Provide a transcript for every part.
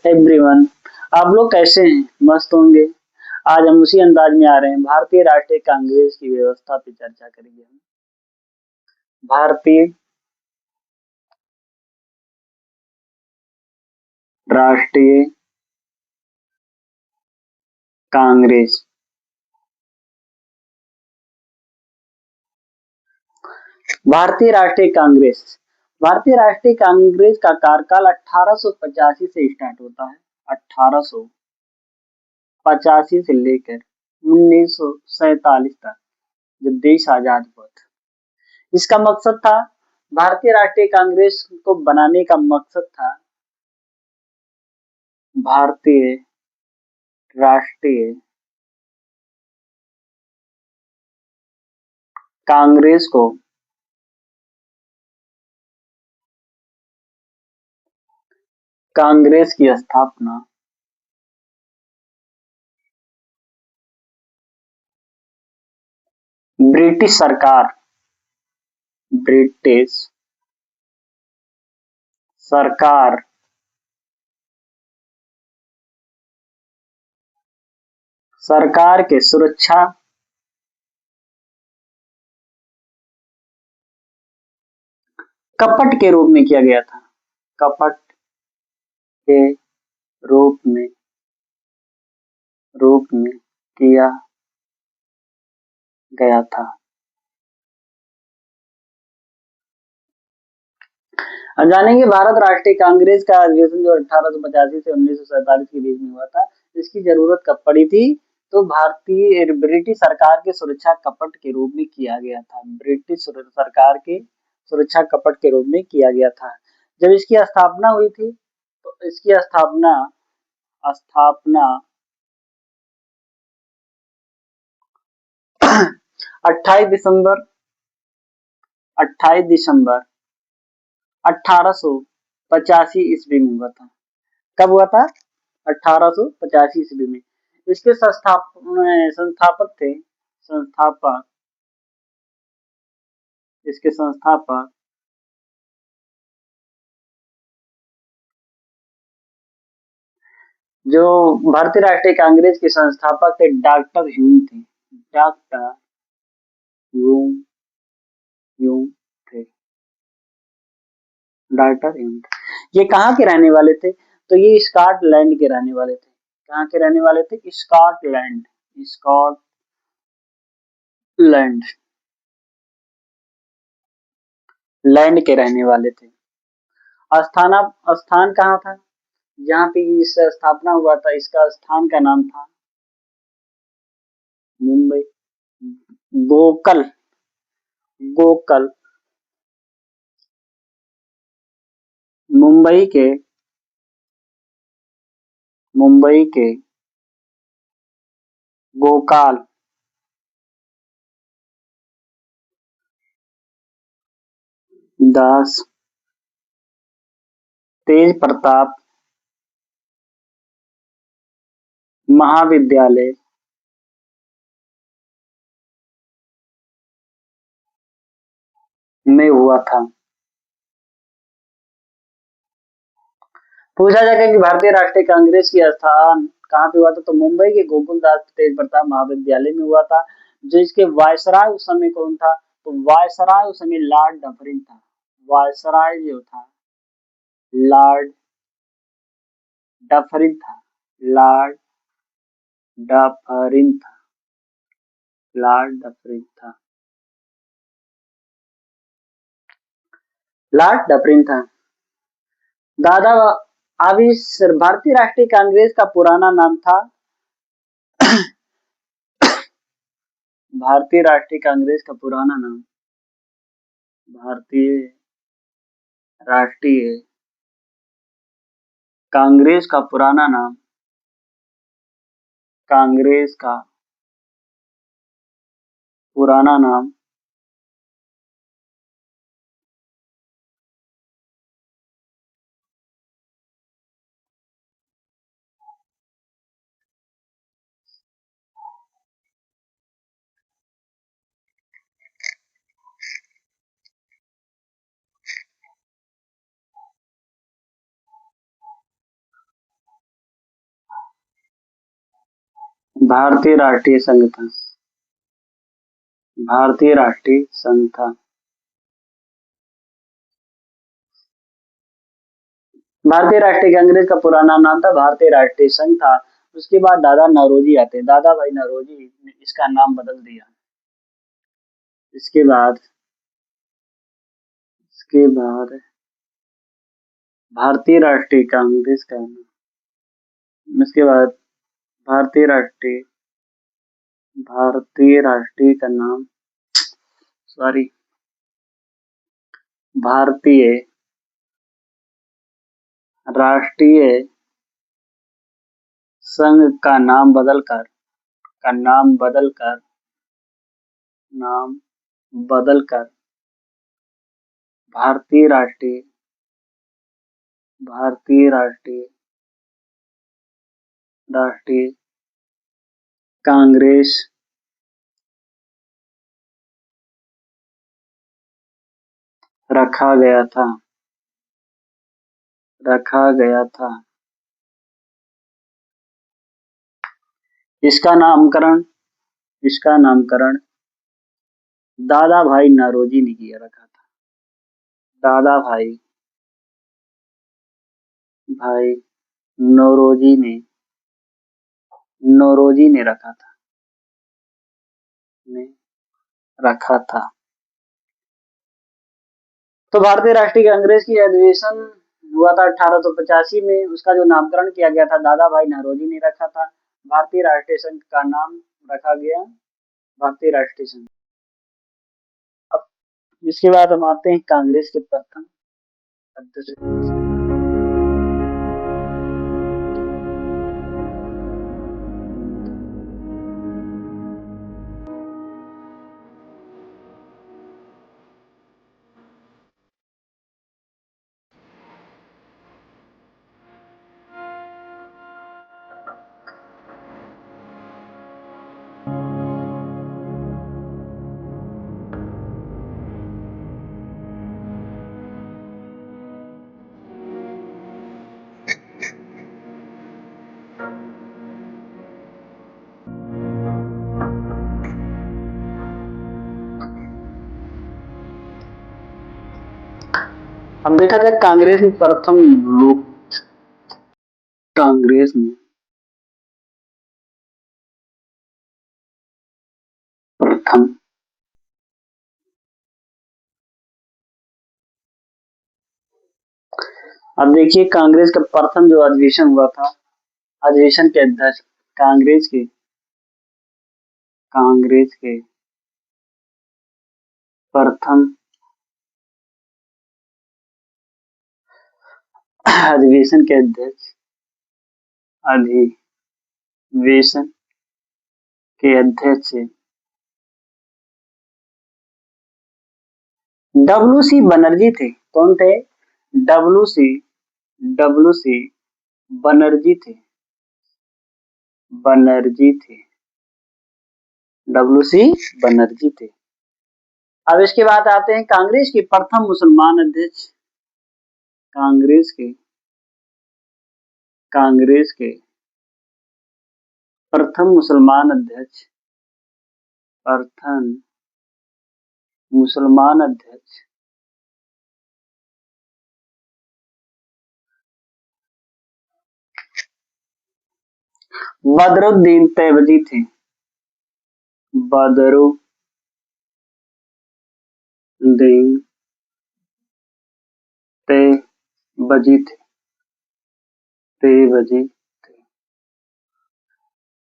Everyone, आप लोग कैसे हैं? मस्त होंगे। आज हम उसी अंदाज में आ रहे हैं। भारतीय राष्ट्रीय कांग्रेस की व्यवस्था पे चर्चा करेंगे हम। भारतीय राष्ट्रीय कांग्रेस। भारतीय राष्ट्रीय कांग्रेस। भारतीय राष्ट्रीय कांग्रेस का कार्यकाल 1885 से स्टार्ट होता है। 1885 से लेकर 1947 तक, जब देश आजाद हुआ था। इसका मकसद था, भारतीय राष्ट्रीय कांग्रेस को बनाने का मकसद था भारतीय राष्ट्रीय कांग्रेस को कांग्रेस की स्थापना ब्रिटिश सरकार ब्रिटिश सरकार सरकार के सुरक्षा कपट के रूप में किया गया था। कपट के रूप में किया गया था। अब जानेंगे भारत राष्ट्रीय कांग्रेस का अधिवेशन जो 1885 से 1947 के बीच में हुआ था, इसकी जरूरत कब पड़ी थी? तो भारतीय ब्रिटिश सरकार के सुरक्षा कपट के रूप में किया गया था। ब्रिटिश सरकार के सुरक्षा कपट के रूप में किया गया था। जब इसकी स्थापना हुई थी, तो इसकी स्थापना स्थापना 28 दिसंबर 28 दिसंबर 1885 ईस्वी में हुआ था। कब हुआ था? 1885 ईस्वी में। इसके संस्थापक थे संस्थापक इसके संस्थापक जो भारतीय राष्ट्रीय कांग्रेस के संस्थापक थे, डॉक्टर ह्यूम थे। डॉक्टर ह्यूम ह्यूम थे डॉक्टर ह्यूम। ये कहाँ के रहने वाले थे? तो ये स्कॉटलैंड के रहने वाले थे। कहाँ के रहने वाले थे? स्कॉटलैंड स्कॉटलैंड लैंड के रहने वाले थे। स्थाना स्थान कहाँ था जहाँ पे इसका स्थापना हुआ था? इसका स्थान का नाम था मुंबई। गोकल गोकल मुंबई के गोकाल दास तेज प्रताप महाविद्यालय में हुआ था। पूछा जाएगा कि भारतीय राष्ट्रीय कांग्रेस की स्थान कहाँ पे हुआ था? तो मुंबई के गोकुलदास तेज प्रताप महाविद्यालय में हुआ था। जो इसके वायसराय उस समय कौन था? तो वायसराय उस समय लॉर्ड डफरिन था। वायसराय जो था, लॉर्ड डफरिन था। लॉर्ड डफरिन था। लॉर्ड डफरिन था। लॉर्ड डफरिन था। दादा अब इस भारतीय राष्ट्रीय कांग्रेस का पुराना नाम था भारतीय राष्ट्रीय कांग्रेस का पुराना नाम भारतीय राष्ट्रीय कांग्रेस का पुराना नाम कांग्रेस का पुराना नाम भारतीय राष्ट्रीय संघ था। भारतीय राष्ट्रीय संघ था। भारतीय राष्ट्रीय कांग्रेस का पुराना नाम था भारतीय राष्ट्रीय संघ था। उसके बाद दादा नौरोजी आते, दादा भाई नौरोजी ने इसका नाम बदल दिया। इसके बाद इसके बाद भारतीय राष्ट्रीय कांग्रेस का इसके बाद भारतीय राष्ट्रीय भारतीय राष्ट्रीय का नाम, सॉरी, भारतीय राष्ट्रीय संघ का नाम बदलकर भारतीय राष्ट्रीय राष्ट्रीय कांग्रेस रखा गया था। इसका नामकरण दादा भाई नौरोजी ने किया रखा था। दादा भाई नौरोजी ने रखा था। तो भारतीय राष्ट्रीय कांग्रेस की अधिवेशन हुआ था 1885 में। उसका जो नामकरण किया गया था दादा भाई नौरोजी ने रखा था। भारतीय राष्ट्रीय संघ का नाम रखा गया भारतीय राष्ट्रीय संघ। अब इसके बाद हम आते हैं कांग्रेस के प्रथम अध्यक्ष। हम देखा जाए कांग्रेस में प्रथम लोग कांग्रेस में प्रथम अब देखिए कांग्रेस का प्रथम जो अधिवेशन हुआ था, अधिवेशन के अध्यक्ष कांग्रेस के प्रथम अधिवेशन के अध्यक्ष डब्ल्यू.सी. बनर्जी थे। कौन थे? डब्ल्यू.सी. बनर्जी थे। डब्ल्यू.सी. बनर्जी थे। अब इसके बाद आते हैं कांग्रेस के प्रथम मुसलमान अध्यक्ष। कांग्रेस के प्रथम मुसलमान अध्यक्ष बदरुद्दीन तैयबजी थे। बदरुद्दीन तैयबजी थे।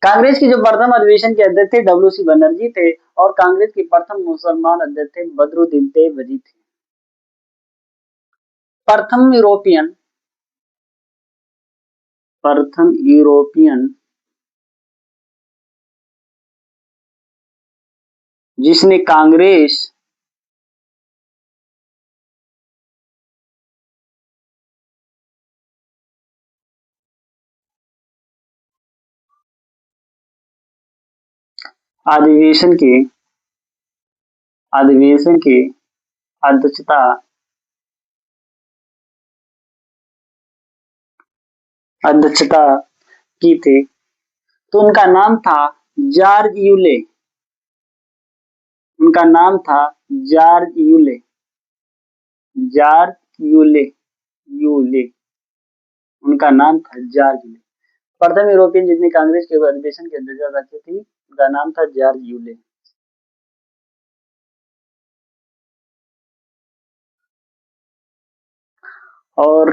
कांग्रेस की जो प्रथम अधिवेशन के अध्यक्ष थे डब्ल्यू.सी. बनर्जी थे और कांग्रेस के प्रथम मुसलमान अध्यक्ष थे बदरुद्दीन तैयबजी थे। प्रथम यूरोपियन जिसने कांग्रेस अधिवेशन की अध्यक्षता की थी तो उनका नाम था जॉर्ज यूले। उनका नाम था George Yule. George Yule. Yule. उनका नाम था जॉर्ज यूले। प्रथम यूरोपियन जिसने कांग्रेस के अधिवेशन की अध्यक्षता की थी, उनका नाम था जॉर्ज यूले। और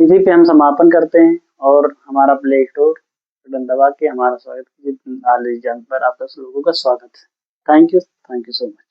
इसी पे हम समापन करते हैं और हमारा प्ले स्टोर बटन दबा के हमारा स्वागत कीजिए। नॉलेज जंग पर आप 10 लोगों का स्वागत है। Thank you so much.